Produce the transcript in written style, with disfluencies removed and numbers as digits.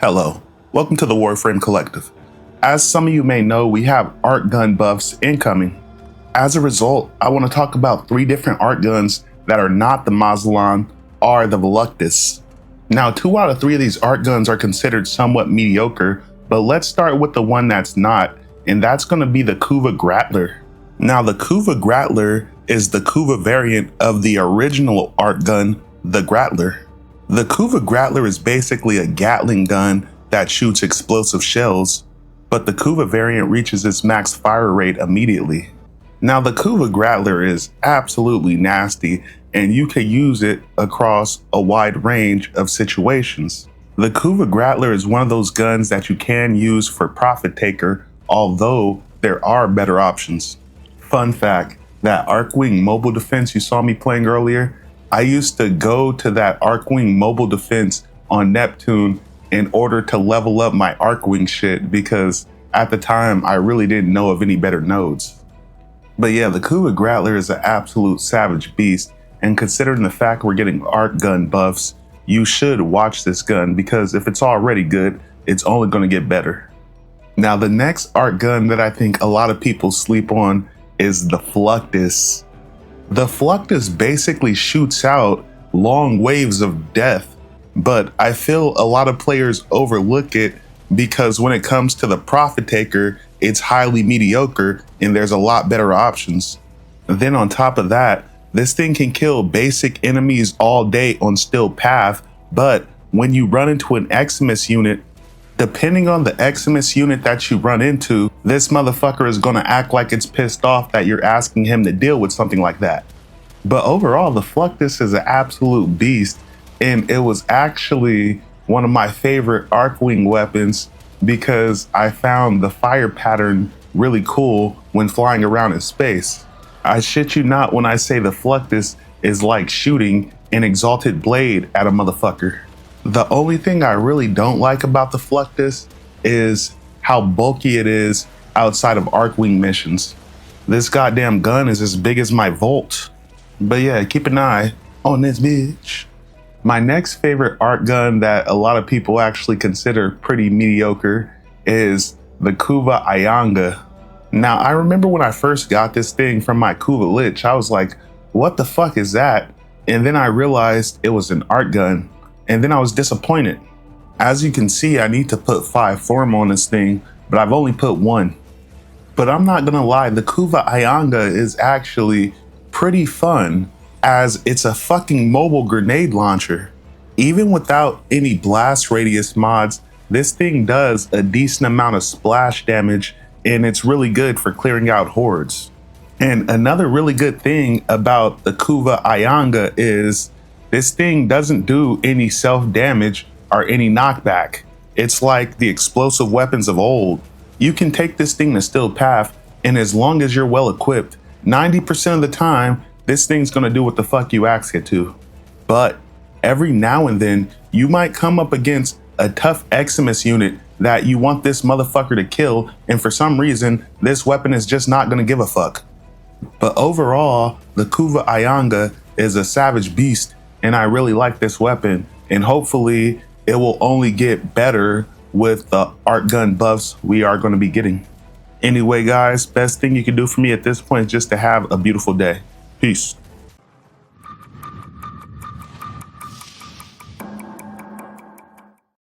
Hello, welcome to the Warframe Collective. As some of you may know, we have art gun buffs incoming. As a result, I want to talk about 3 different art guns that are not the Mausolon or the Voluptus. Now, 2 out of 3 of these art guns are considered somewhat mediocre, but let's start with the one that's not, and that's going to be the Kuva Grattler. Now, the Kuva Grattler is the Kuva variant of the original art gun, the Grattler. The Kuva Grattler is basically a Gatling gun that shoots explosive shells, but the Kuva variant reaches its max fire rate immediately. Now, the Kuva Grattler is absolutely nasty, and you can use it across a wide range of situations. The Kuva Grattler is one of those guns that you can use for Profit Taker, although there are better options. Fun fact, that Arcwing mobile defense you saw me playing earlier, I used to go to that Arcwing mobile defense on Neptune in order to level up my Arcwing shit because at the time I really didn't know of any better nodes. But yeah, the Kuva Grattler is an absolute savage beast, and considering the fact we're getting art gun buffs, you should watch this gun because if it's already good, it's only going to get better. Now, the next art gun that I think a lot of people sleep on is the Fluctus. The Fluctus basically shoots out long waves of death, but I feel a lot of players overlook it because when it comes to the Profit Taker, it's highly mediocre and there's a lot better options. Then on top of that, this thing can kill basic enemies all day on still path, but when you run into an Eximus unit, depending on the Eximus unit that you run into, this motherfucker is gonna act like it's pissed off that you're asking him to deal with something like that. But overall, the Fluctus is an absolute beast, and it was actually one of my favorite Arcwing weapons because I found the fire pattern really cool when flying around in space. I shit you not when I say the Fluctus is like shooting an exalted blade at a motherfucker. The only thing I really don't like about the Fluctus is how bulky it is outside of Arcwing missions. This goddamn gun is as big as my Volt. But yeah, keep an eye on this bitch. My next favorite art gun that a lot of people actually consider pretty mediocre is the Kuva Ayanga. Now, I remember when I first got this thing from my Kuva Lich, I was like, what the fuck is that? And then I realized it was an art gun. And then I was disappointed. As you can see, I need to put 5 form on this thing, but I've only put 1. But I'm not gonna lie, the Kuva Ayanga is actually pretty fun as it's a fucking mobile grenade launcher. Even without any blast radius mods, this thing does a decent amount of splash damage and it's really good for clearing out hordes. And another really good thing about the Kuva Ayanga is this thing doesn't do any self-damage or any knockback. It's like the explosive weapons of old. You can take this thing to still path, and as long as you're well equipped, 90% of the time, this thing's gonna do what the fuck you ask it to. But every now and then, you might come up against a tough Eximus unit that you want this motherfucker to kill, and for some reason, this weapon is just not gonna give a fuck. But overall, the Kuva Ayanga is a savage beast, and I really like this weapon, and hopefully it will only get better with the art gun buffs we are going to be getting. Anyway, guys, best thing you can do for me at this point is just to have a beautiful day. Peace.